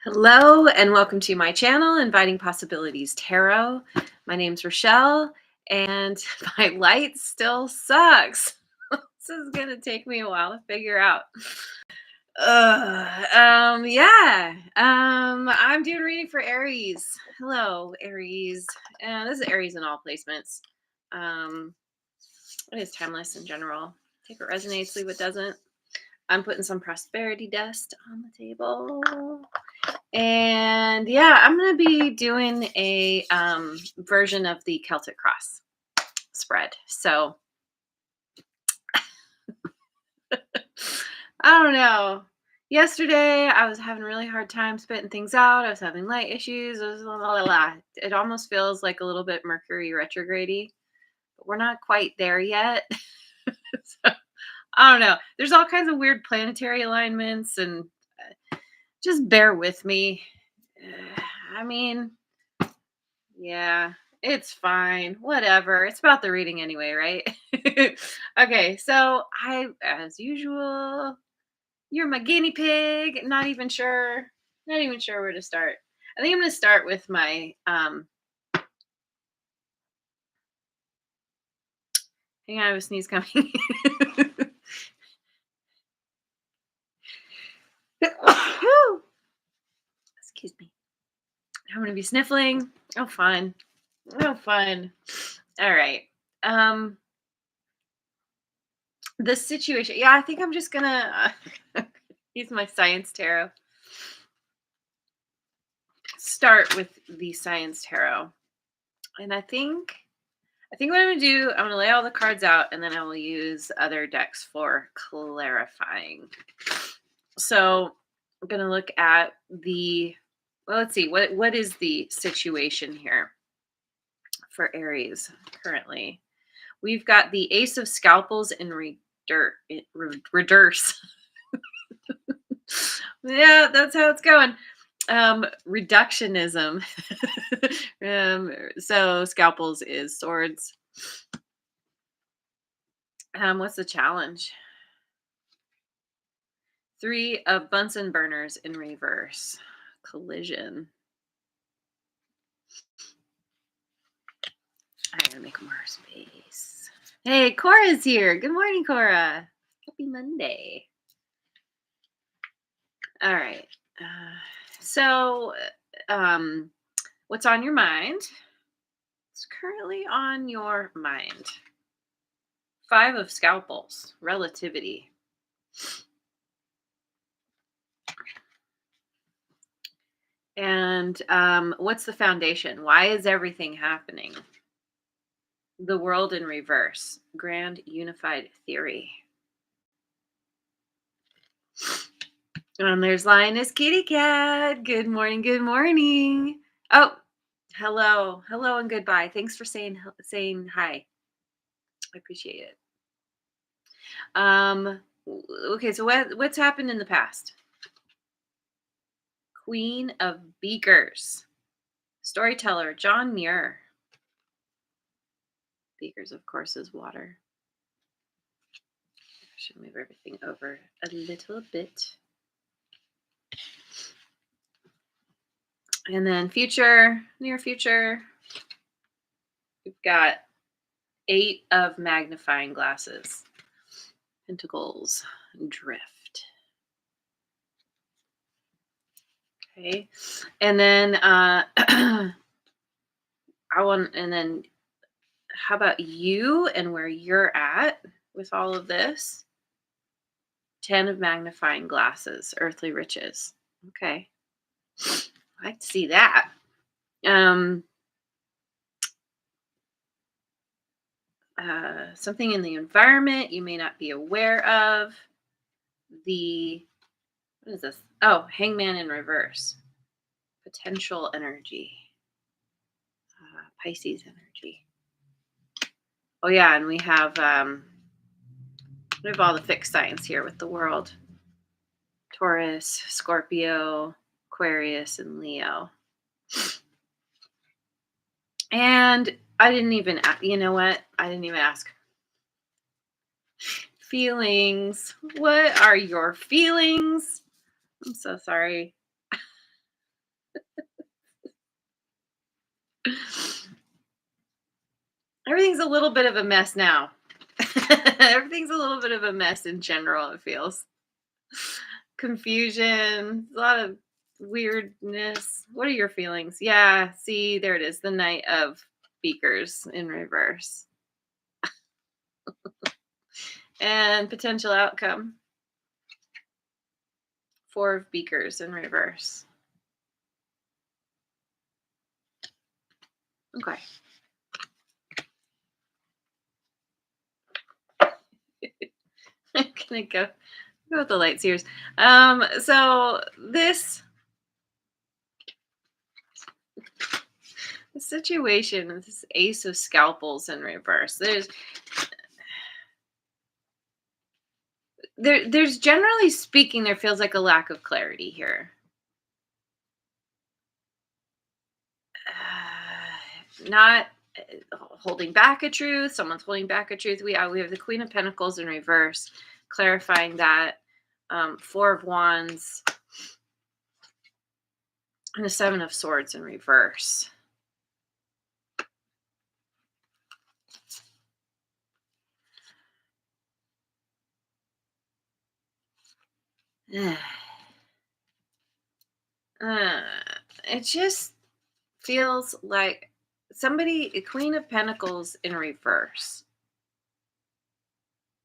Hello and welcome to my channel, Inviting Possibilities Tarot. My name's Rochelle and my light still sucks. This is going to take me a while to figure out. I'm doing a reading for Aries. Hello, Aries. This is Aries in all placements. It is timeless in general. Take what resonates, leave what doesn't. I'm putting some prosperity dust on the table. And yeah, I'm going to be doing a version of the Celtic Cross spread. So I don't know. Yesterday, I was having a really hard time spitting things out. I was having light issues. It almost feels like a little bit Mercury retrograde-y, but we're not quite there yet. So, I don't know. There's all kinds of weird planetary alignments, and just bear with me. I mean, yeah, it's fine. Whatever. It's about the reading anyway, right? Okay, so as usual, you're my guinea pig. Not even sure where to start. I think I'm gonna start with my hang on, I have a sneeze coming. Excuse me. I'm gonna be sniffling. Oh fun. Oh fun. All right. The situation. Yeah, I think I'm just gonna use my science tarot. Start with the science tarot. And I think what I'm gonna do, I'm gonna lay all the cards out and then I will use other decks for clarifying. So I'm gonna look at let's see, what is the situation here for Aries currently? We've got the Ace of Scalpels in reverse. Yeah, that's how it's going. Reductionism. So scalpels is swords. What's the challenge? 3 of Bunsen burners in reverse. Collision. I gotta make more space. Hey, Cora's here. Good morning, Cora. Happy Monday. All right. So, what's on your mind? It's currently on your mind. 5 of Scalpels. Relativity. And what's the foundation? Why is everything happening? The world in reverse. Grand unified theory. And there's Lioness Kitty Cat. Good morning. Good morning. Oh, hello. Hello and goodbye. Thanks for saying hi. I appreciate it. Okay, so what's happened in the past? Queen of Beakers. Storyteller, John Muir. Beakers, of course, is water. I should move everything over a little bit. And then near future, we've got 8 of magnifying glasses. Pentacles, drift. Okay. And then how about you and where you're at with all of this? 10 of magnifying glasses, earthly riches. Okay. I like to see that. Something in the environment you may not be aware of. What is this? Oh, hangman in reverse. Potential energy. Pisces energy. Oh yeah, and we have all the fixed signs here with the world. Taurus, Scorpio, Aquarius, and Leo. And I didn't even, you know what? I didn't even ask. Feelings. What are your feelings? I'm so sorry. Everything's a little bit of a mess now. Everything's a little bit of a mess in general, it feels. Confusion, a lot of weirdness. What are your feelings? Yeah, see, there it is. The Knight of Beakers in reverse. And potential outcome. Four of Beakers in reverse. Okay. I'm gonna go with the light seers. So the situation, this Ace of Scalpels in reverse. There's generally speaking, there feels like a lack of clarity here. Not holding back a truth. Someone's holding back a truth. We have the Queen of Pentacles in reverse, clarifying that. Four of Wands and the Seven of Swords in reverse. It just feels like a Queen of Pentacles in reverse.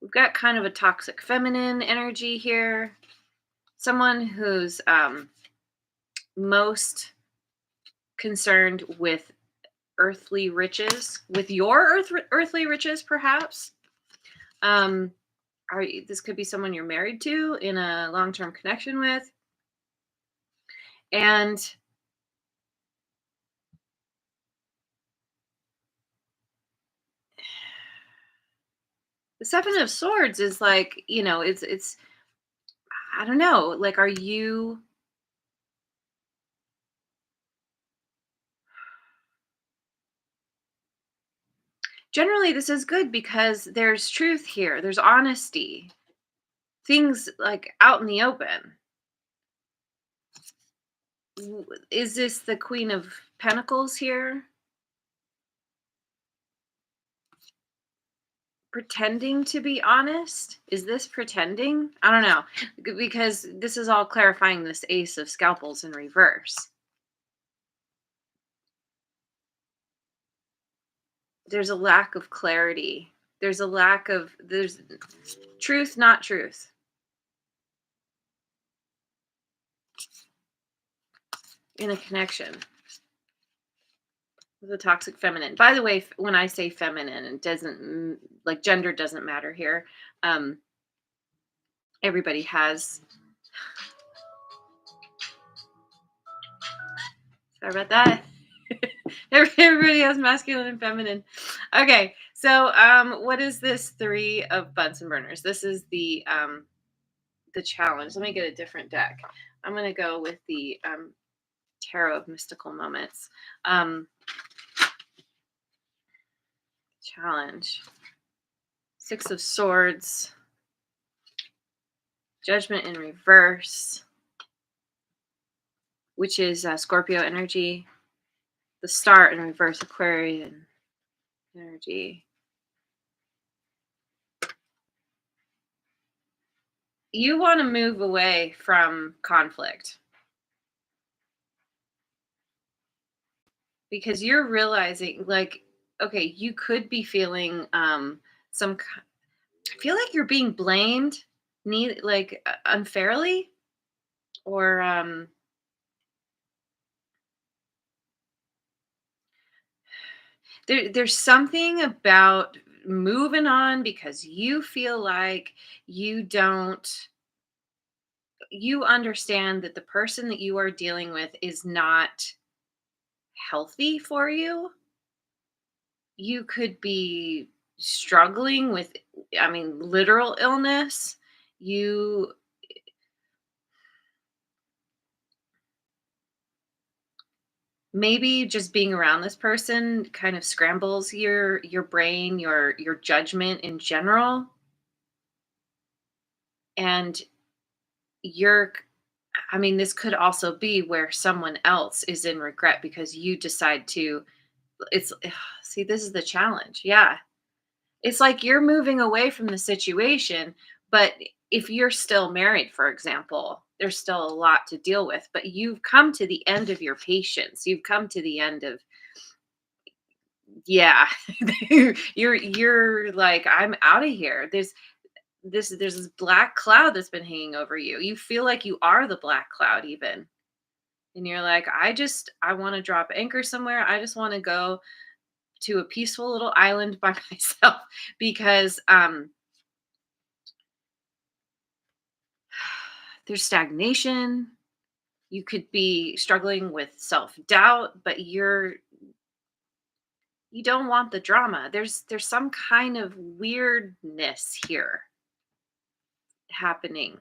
We've got kind of a toxic feminine energy here. Someone who's most concerned with earthly riches, with your earthly riches, perhaps. This could be someone you're married to in a long-term connection with, and the Seven of Swords is like, it's I don't know, like, are you generally this is good because there's truth here, there's honesty, things like out in the open. Is this the Queen of Pentacles here? Pretending to be honest? Is this pretending? I don't know, because this is all clarifying this Ace of Scalpels in reverse. There's a lack of clarity. There's truth, not truth. In a connection with a toxic feminine. By the way, when I say feminine, it doesn't like gender doesn't matter here. Everybody has. Sorry about that. Everybody has masculine and feminine. Okay, so what is this Three of Bunsen Burners? This is the challenge. Let me get a different deck. I'm gonna go with the Tarot of Mystical Moments. Challenge. Six of Swords. Judgment in reverse, which is Scorpio energy. The Star in reverse, Aquarian energy. You want to move away from conflict because you're realizing, like, okay, you could be feeling I feel like you're being blamed, unfairly, or there's something about moving on because you feel like you don't you understand that the person that you are dealing with is not healthy for you. You could be struggling with, I mean, literal illness. You maybe just being around this person kind of scrambles your brain, your judgment in general, and you're I mean, this could also be where someone else is in regret because you decide to it's see, this is the challenge. Yeah. It's like you're moving away from the situation, but if you're still married, for example, there's still a lot to deal with, but you've come to the end of your patience. You've come to the end of, yeah. You're like, I'm out of here. There's this black cloud that's been hanging over you. You feel like you are the black cloud even. And you're like, I want to drop anchor somewhere. I just want to go to a peaceful little island by myself because there's stagnation. You could be struggling with self-doubt, but you don't want the drama. There's some kind of weirdness here happening.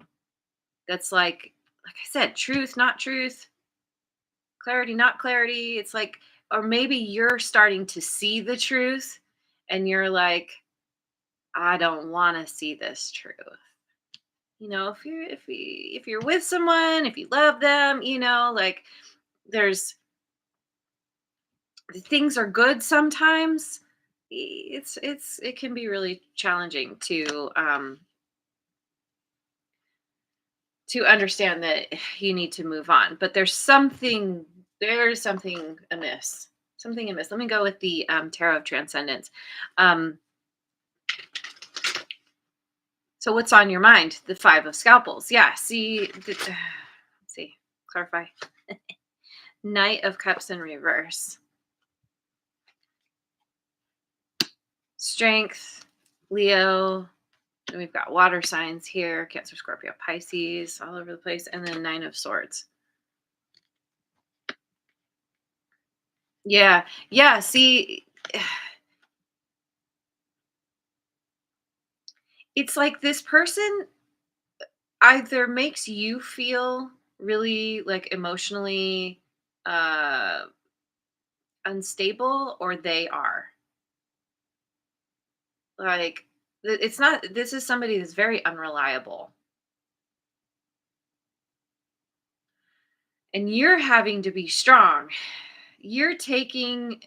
That's like I said, truth, not truth, clarity, not clarity. It's like, or maybe you're starting to see the truth and you're like, I don't want to see this truth. If you're with someone, if you love them, like there's things are good sometimes. It can be really challenging to understand that you need to move on, but there's something amiss. Something amiss. Let me go with the Tarot of Transcendence. Um, so what's on your mind? The Five of Scalpels. Yeah. See, let's see. Clarify. Knight of Cups in reverse. Strength, Leo. And we've got water signs here: Cancer, Scorpio, Pisces, all over the place, and then Nine of Swords. Yeah, yeah. See, it's like this person either makes you feel really like emotionally uh unstable, or they are like it's not. This is somebody that's very unreliable, and you're having to be strong. You're taking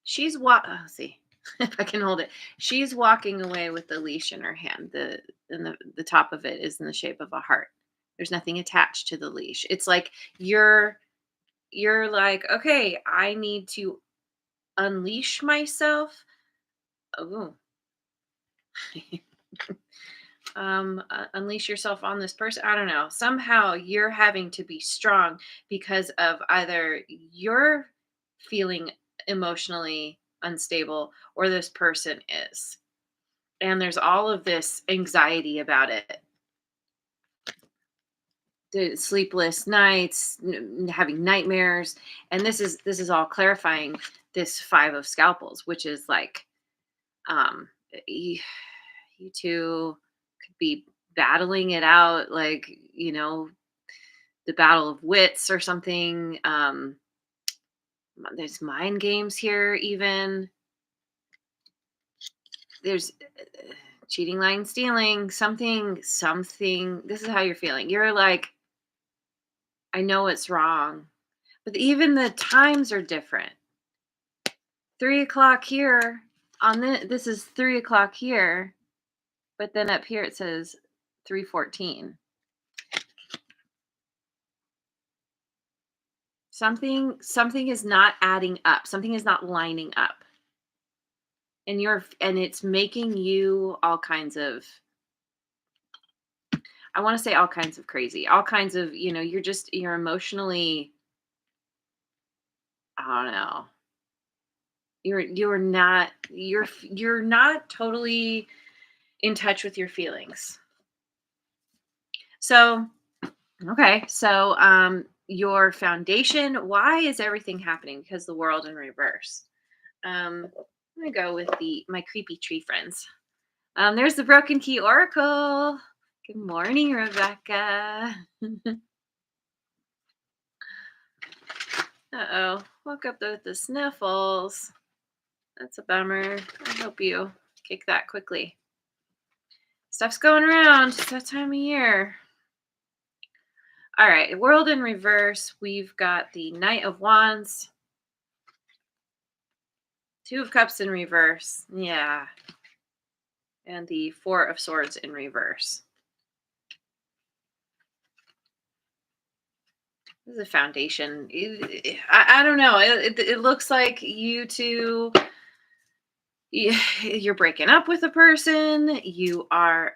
She's let's see if I can hold it. She's walking away with the leash in her hand. The top of it is in the shape of a heart. There's nothing attached to the leash. It's like you're like, okay, I need to unleash myself. Oh, unleash yourself on this person. I don't know. Somehow you're having to be strong because of either you're feeling emotionally unstable or this person is. And there's all of this anxiety about it. The sleepless nights, having nightmares, and this is all clarifying this Five of Scalpels, which is like um you, you two could be battling it out, like the battle of wits or something. There's mind games here, even there's cheating, lying, stealing, something. This is how you're feeling. You're like, I know it's wrong, but even the times are different. 3 o'clock here on this is 3 o'clock here, but then up here it says 3:14. Something is not adding up. Something is not lining up. And it's making you all kinds of, I want to say all kinds of crazy, all kinds of, you're emotionally, I don't know. You're not totally in touch with your feelings. So, okay. So, your foundation, why is everything happening? Because the world in reverse. I'm gonna go with my creepy tree friends. There's the Broken Key Oracle. Good morning, Rebecca. Uh-oh. Woke up with the sniffles. That's a bummer. I hope you kick that quickly. Stuff's going around. It's that time of year. All right. World in reverse. We've got the Knight of Wands. Two of Cups in reverse. Yeah. And the Four of Swords in reverse. This is a foundation. I don't know. It looks like you two, you're breaking up with a person. You're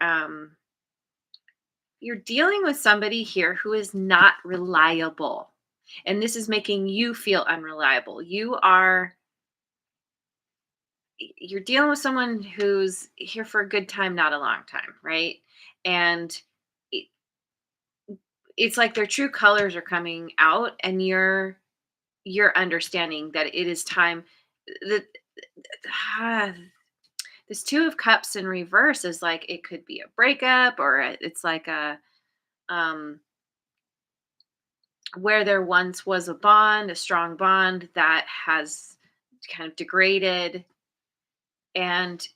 dealing with somebody here who is not reliable. And this is making you feel unreliable. You're dealing with someone who's here for a good time, not a long time, right? And it, it's like their true colors are coming out, and you're understanding that it is time that ah, this Two of Cups in reverse is like it could be a breakup, or it's like a um where there once was a bond, a strong bond that has kind of degraded. And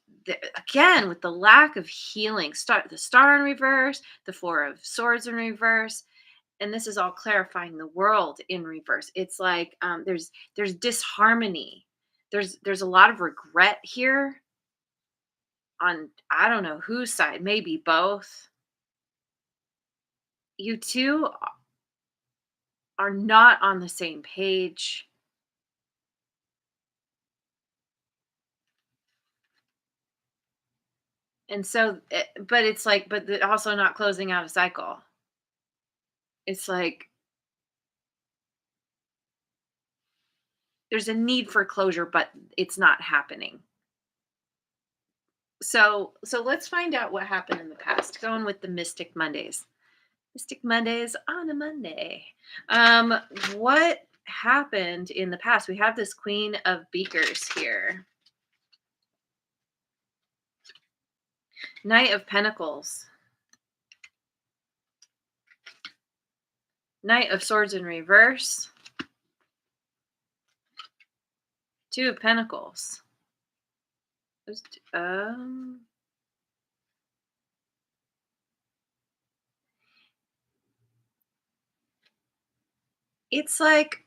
again, with the lack of healing, the Star in reverse, the Four of Swords in reverse, and this is all clarifying the world in reverse. It's like there's disharmony. There's a lot of regret here on, I don't know whose side, maybe both. You two are not on the same page. And so, but it's like, also not closing out a cycle. It's like there's a need for closure, but it's not happening. So let's find out what happened in the past. Going with the Mystic Mondays. Mystic Mondays on a Monday. Um, what happened in the past? We have this Queen of Beakers here. Knight of Pentacles. Knight of Swords in reverse. Two of Pentacles. Um, it's like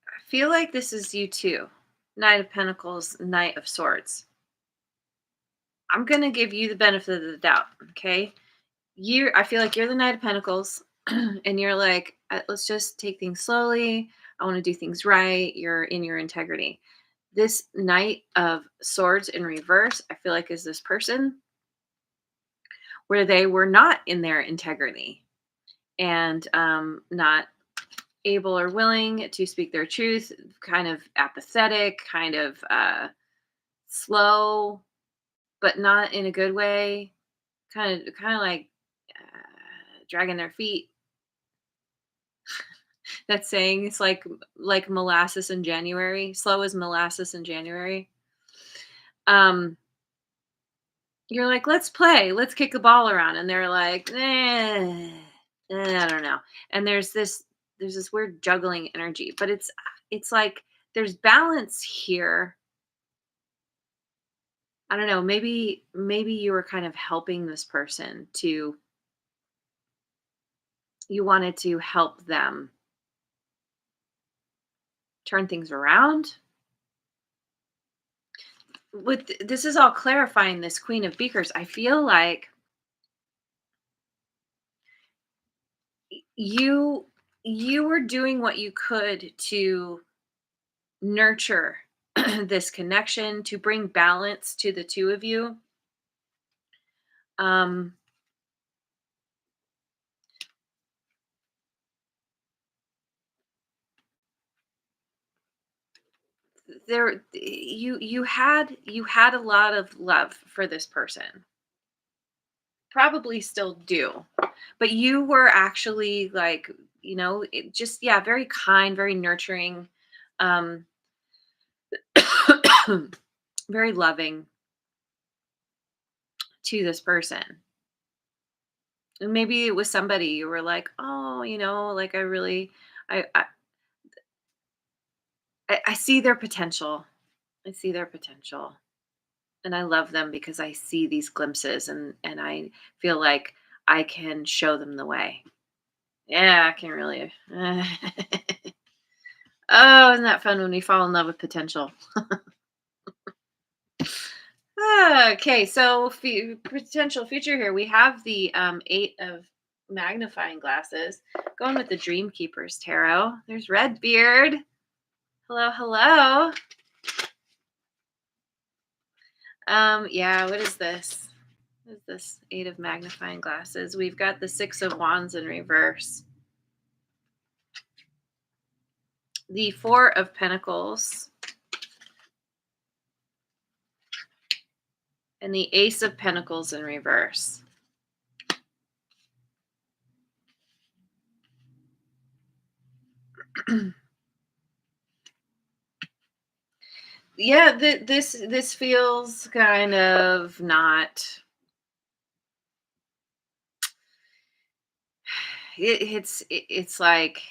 I feel like this is you too. Knight of Pentacles, Knight of Swords. I'm gonna give you the benefit of the doubt, okay? I feel like you're the Knight of Pentacles, and you're like, let's just take things slowly. I want to do things right. You're in your integrity. This Knight of Swords in reverse, I feel like is this person where they were not in their integrity and not able or willing to speak their truth, kind of apathetic, kind of slow, but not in a good way. Kind of like dragging their feet. That saying, it's like molasses in January, slow as molasses in January. Um, you're like, let's play, let's kick the ball around, and they're like, I don't know. And there's this weird juggling energy, but it's like there's balance here. I don't know. Maybe you were kind of helping this person to. You wanted to help them turn things around. With this is all clarifying this Queen of Beakers. I feel like you you were doing what you could to nurture this connection, to bring balance to the two of you. Um, you had a lot of love for this person. Probably still do. But you were actually like, just yeah, very kind, very nurturing, um very loving to this person. And maybe it was somebody you were like, "Oh, like I really I I I see their potential. I see their potential." And I love them because I see these glimpses, and I feel like I can show them the way. Yeah, I can really Oh, isn't that fun when we fall in love with potential? Okay, so potential future here. We have the eight of magnifying glasses. Going with the Dream Keepers tarot. There's Redbeard. Hello, hello. Yeah, what is this? What is this? Eight of magnifying glasses. We've got the Six of Wands in reverse. The Four of Pentacles. And the Ace of Pentacles in reverse. Yeah, this feels kind of not. It's like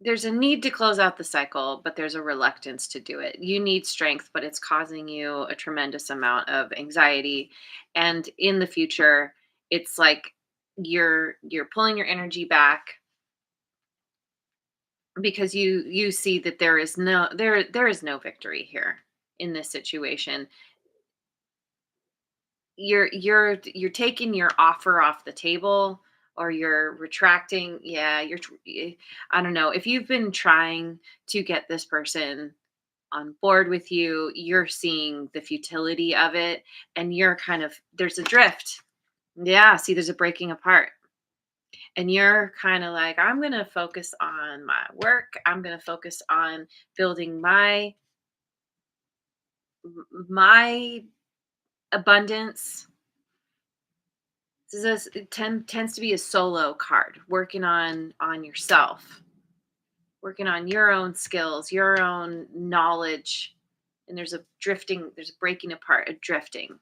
there's a need to close out the cycle, but there's a reluctance to do it. You need strength, but it's causing you a tremendous amount of anxiety. And in the future, it's like you're pulling your energy back because you see that there is no victory here in this situation. You're taking your offer off the table, or you're retracting. Yeah, I don't know, if you've been trying to get this person on board with you, you're seeing the futility of it, and you're kind of there's a drift. Yeah, see, there's a breaking apart, and you're kind of like, I'm going to focus on my work. I'm going to focus on building my abundance. Tends to be a solo card, working on yourself, working on your own skills, your own knowledge. And there's a breaking apart, a drifting.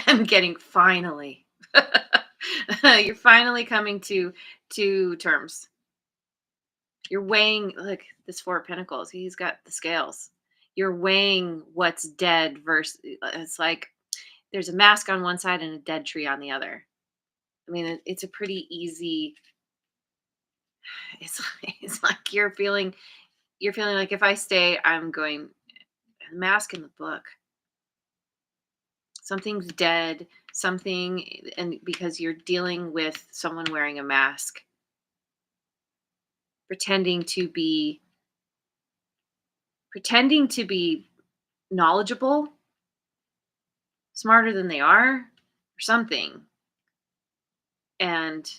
I'm getting finally. You're finally coming to terms. You're weighing, look, this Four of Pentacles. He's got the scales. You're weighing what's dead versus, it's like there's a mask on one side and a dead tree on the other. I mean, it's a pretty easy. It's it's like you're feeling like, if I stay, I'm going, mask in the book. Something's dead, something, and because you're dealing with someone wearing a mask, pretending to be pretending to be knowledgeable, smarter than they are, or something. And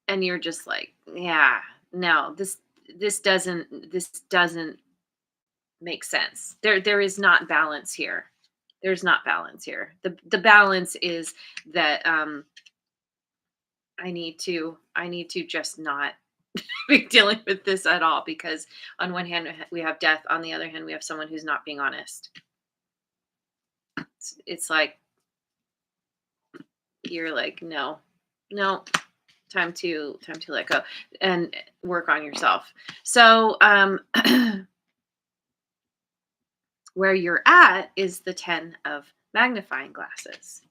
you're just like, yeah, no, this doesn't make sense. There is not balance here. There's not balance here. The balance is that I need to just not be dealing with this at all, because on one hand we have death, on the other hand we have someone who's not being honest. It's like you're like, no, no, time to let go and work on yourself. So where you're at is the 10 of magnifying glasses.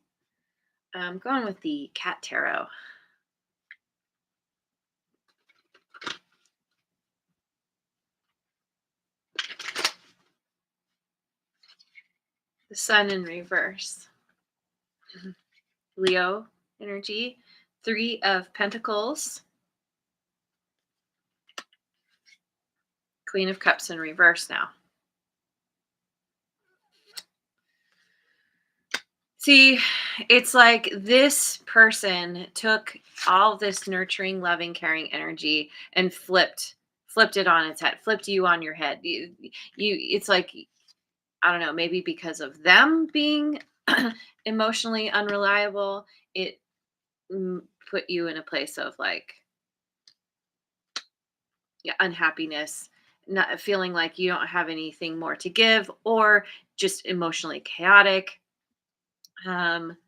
I'm going with the cat tarot. The sun in reverse. Leo energy. Three of Pentacles. Queen of Cups in reverse now. See, it's like this person took all this nurturing, loving, caring energy and flipped it on its head, flipped you on your head. It's like, I don't know, maybe because of them being emotionally unreliable, it put you in a place of like, yeah, unhappiness, not feeling like you don't have anything more to give, or just emotionally chaotic. Um,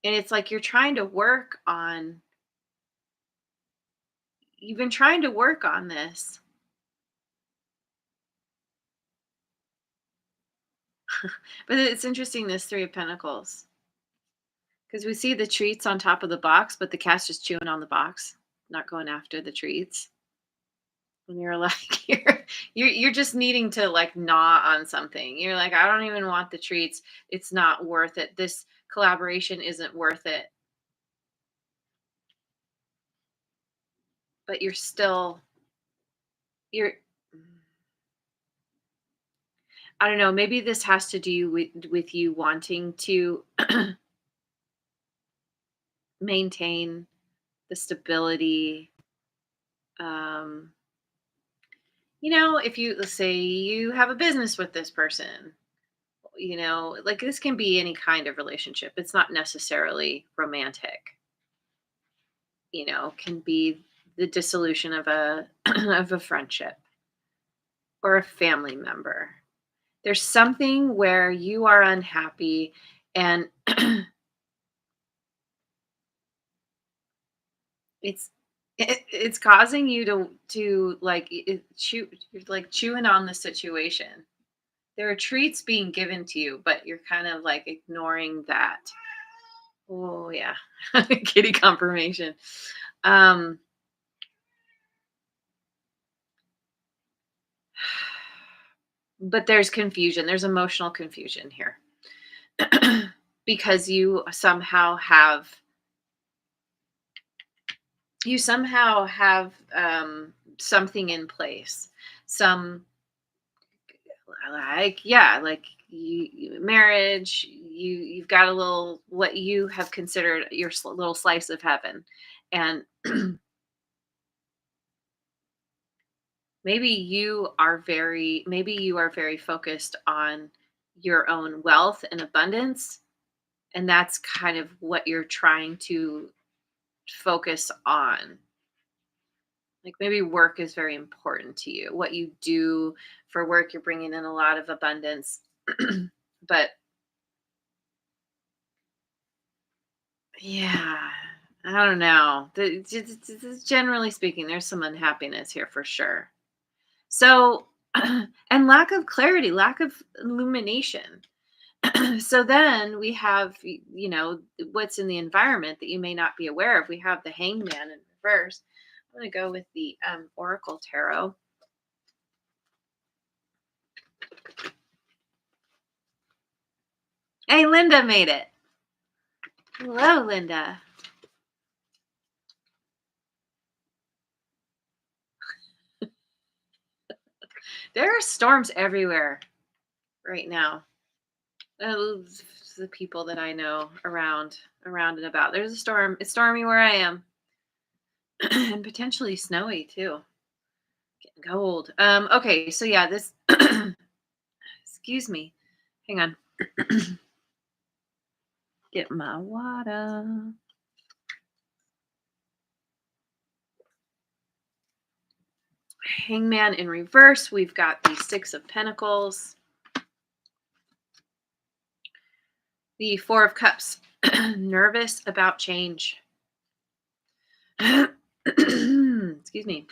and it's like you've been trying to work on this. But it's interesting, this Three of Pentacles. Because we see the treats on top of the box, but the cat's just chewing on the box, not going after the treats. And you're like, you're just needing to like gnaw on something. You're like, I don't even want the treats. It's not worth it. This collaboration isn't worth it. But you're I don't know, maybe this has to do with you wanting to maintain the stability. Um, if you let's say you have a business with this person, like this can be any kind of relationship. It's not necessarily romantic. Can be the dissolution of a of a friendship or a family member. There's something where you are unhappy and it's it's causing you to like you're like chewing on the situation. There are treats being given to you, but you're kind of like ignoring that. Oh yeah. Kitty confirmation. Um but there's confusion. There's emotional confusion here. Because you somehow have something in place. Some like yeah, like marriage, you've got a little what you have considered your little slice of heaven. And maybe you are very focused on your own wealth and abundance, and that's kind of what you're trying to focus on. Like maybe work is very important to you. What you do for work, you're bringing in a lot of abundance. But yeah, I don't know. Generally speaking, there's some unhappiness here for sure. So, and lack of clarity, lack of illumination. So then we have, what's in the environment that you may not be aware of. We have the hangman in reverse. I'm going to go with the Oracle Tarot. Hey, Linda made it. Hello, Linda. There are storms everywhere right now. The people that I know around and about. There's a storm. It's stormy where I am, and potentially snowy too. Getting cold. Okay, so yeah, this. Excuse me. Hang on. Get my water. Hangman in reverse. We've got the Six of Pentacles. The Four of Cups. Nervous about change. Excuse me.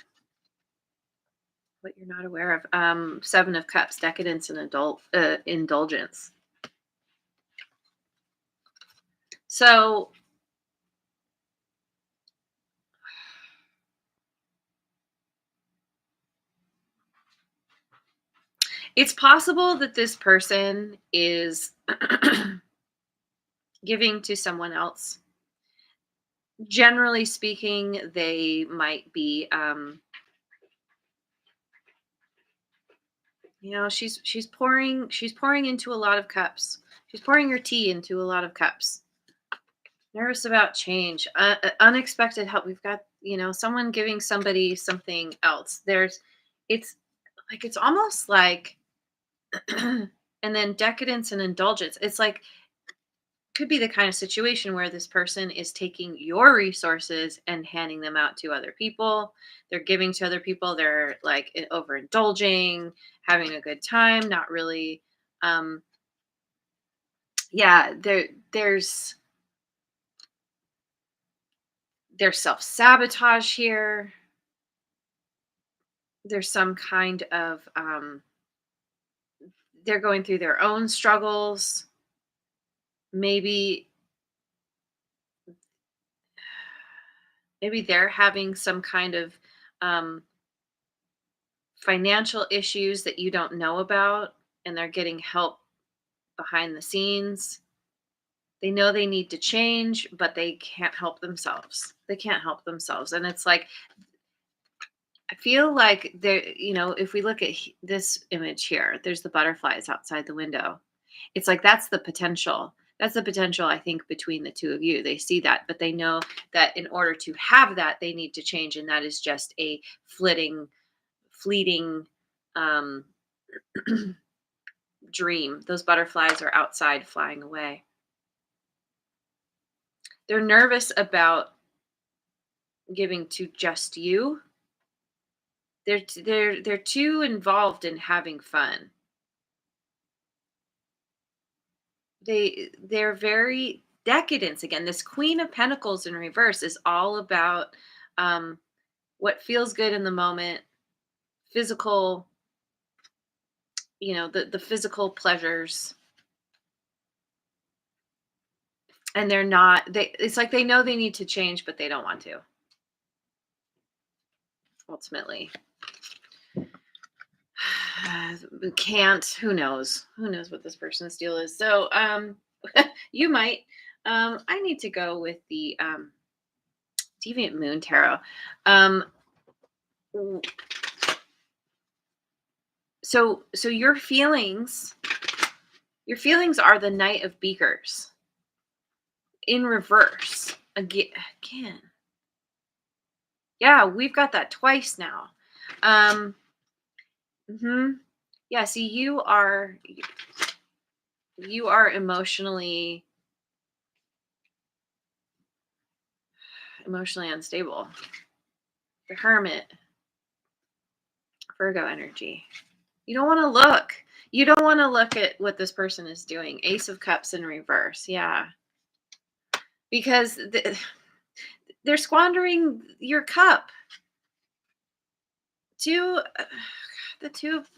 What you're not aware of. Seven of Cups. Decadence and indulgence. So it's possible that this person is giving to someone else. Generally speaking, they might be, she's pouring into a lot of cups. She's pouring her tea into a lot of cups. Nervous about change, unexpected help. We've got, someone giving somebody something else. It's almost like, and then decadence and indulgence. It's like could be the kind of situation where this person is taking your resources and handing them out to other people. They're giving to other people. They're like overindulging, having a good time, not really. Um, yeah, there's self sabotage here. There's some kind of they're going through their own struggles. Maybe Maybe they're having some kind of um, financial issues that you don't know about, and they're getting help behind the scenes. They know they need to change, but they can't help themselves. They can't help themselves. And it's like, I feel like there, if we look at this image here, there's the butterflies outside the window. It's like that's the potential. That's the potential, I think, between the two of you. They see that, but they know that in order to have that, they need to change. And that is just a fleeting um, dream. Those butterflies are outside flying away. They're nervous about giving to just you. They're too involved in having fun. They're very decadence again. This Queen of Pentacles in reverse is all about um, what feels good in the moment, physical, the physical pleasures, and they're not. It's like they know they need to change, but they don't want to. Ultimately, can't. Who knows what this person's deal is? So you might. I need to go with the Deviant Moon Tarot. Um, so your feelings are the Knight of Beakers in reverse again. Yeah, we've got that twice now. Mhm. Yeah, see, you are emotionally unstable. The Hermit, Virgo energy. You don't want to look. You don't want to look at what this person is doing. Ace of Cups in reverse. Yeah. Because they're squandering your cup. The Two of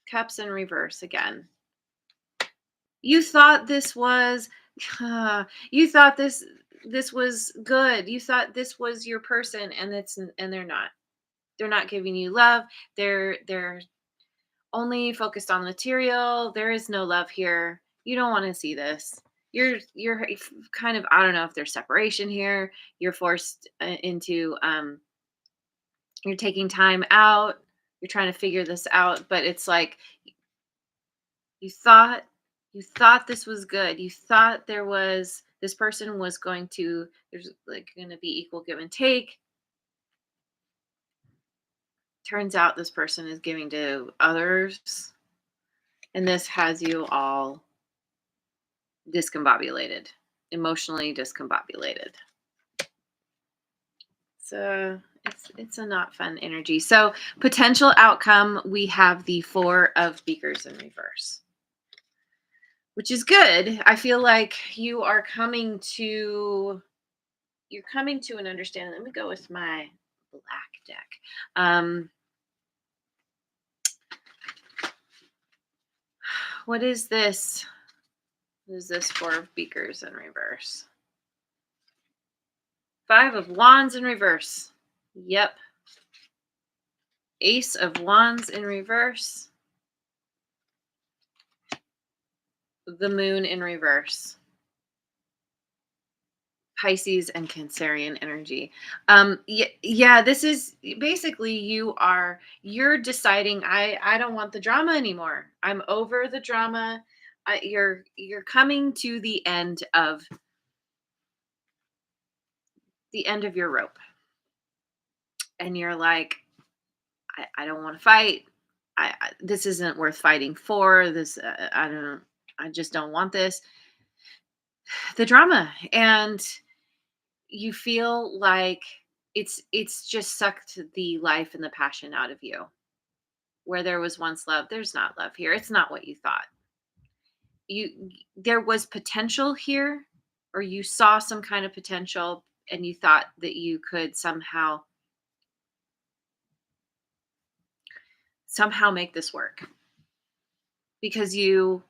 Cups in reverse again. You thought this was you thought this was good. You thought this was your person, and they're not. They're not giving you love. They're only focused on material. There is no love here. You don't want to see this. You're kind of, I don't know if there's separation here. You're forced into you're taking time out. You're trying to figure this out, but it's like you thought this was good. You thought this person was going to there's like going to be equal give and take. Turns out this person is giving to others, and this has you all discombobulated, emotionally discombobulated. So it's a not fun energy. So potential outcome, we have the Four of Beakers in reverse, which is good. I feel like you're coming to an understanding. Let me go with my black deck. What is this? What is this Four of Beakers in reverse? Five of Wands in reverse. Yep. Ace of Wands in reverse. The Moon in reverse. Pisces and Cancerian energy. Yeah, this is basically you're deciding I don't want the drama anymore. I'm over the drama. You're coming to the end of your rope, and you're like, I don't want to fight. This isn't worth fighting for. This I don't. I just don't want this. The drama, and you feel like it's just sucked the life and the passion out of you. Where there was once love, there's not love here. It's not what you thought. There was potential here, or you saw some kind of potential, and you thought that you could somehow make this work, because you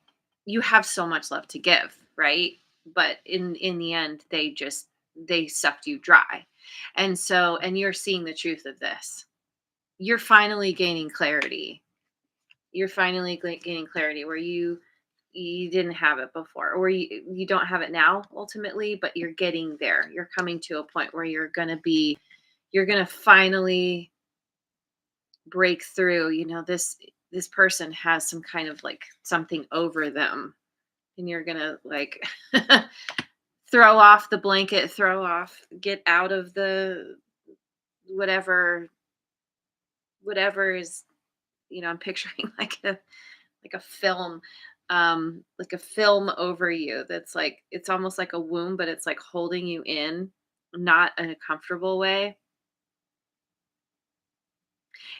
have so much love to give, right? But in the end, they just they sucked you dry. And so, and you're seeing the truth of this. You're finally gaining clarity. You're finally gaining clarity where you didn't have it before, or you don't have it now ultimately, but you're getting there. You're coming to a point where you're going to finally break through. This person has some kind of like something over them, and you're going to like throw off the blanket, get out of the whatever is, I'm picturing like a film, like a film over you that's like, it's almost like a womb, but it's like holding you in, not in a comfortable way.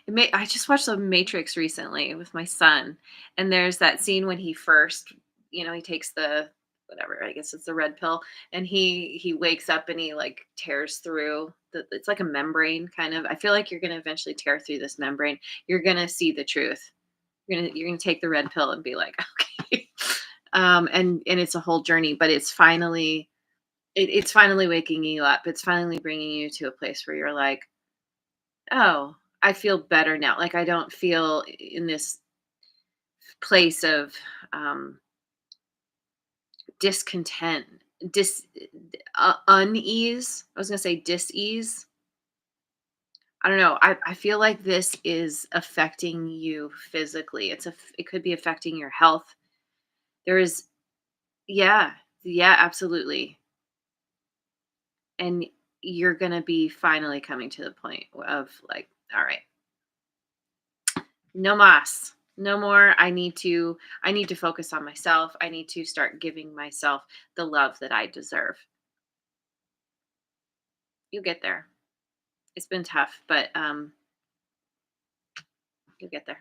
I just watched The Matrix recently with my son, and there's that scene when he first, he takes the whatever, I guess it's the red pill, and he wakes up and he like tears through it's like a membrane kind of. I feel like you're gonna eventually tear through this membrane. You're gonna see the truth. You're gonna take the red pill and be like, okay. And it's a whole journey, but it's finally waking you up. It's finally bringing you to a place where you're like, oh, I feel better now. Like I don't feel in this place of um, discontent, unease. I was gonna say dis-ease. I don't know. I feel like this is affecting you physically. It could be affecting your health. There is, yeah, yeah, absolutely. And you're gonna be finally coming to the point of like, all right, no mas, no more. I need to focus on myself. I need to start giving myself the love that I deserve. You'll get there. It's been tough, but you'll get there.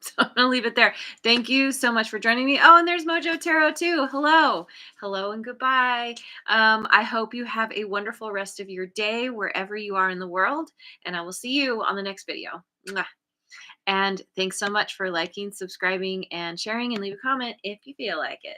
So I'm gonna leave it there. Thank you so much for joining me. Oh, and there's Mojo Tarot too. Hello, hello, and goodbye. I hope you have a wonderful rest of your day wherever you are in the world, and I will see you on the next video. Mwah. And thanks so much for liking, subscribing, and sharing, and leave a comment if you feel like it.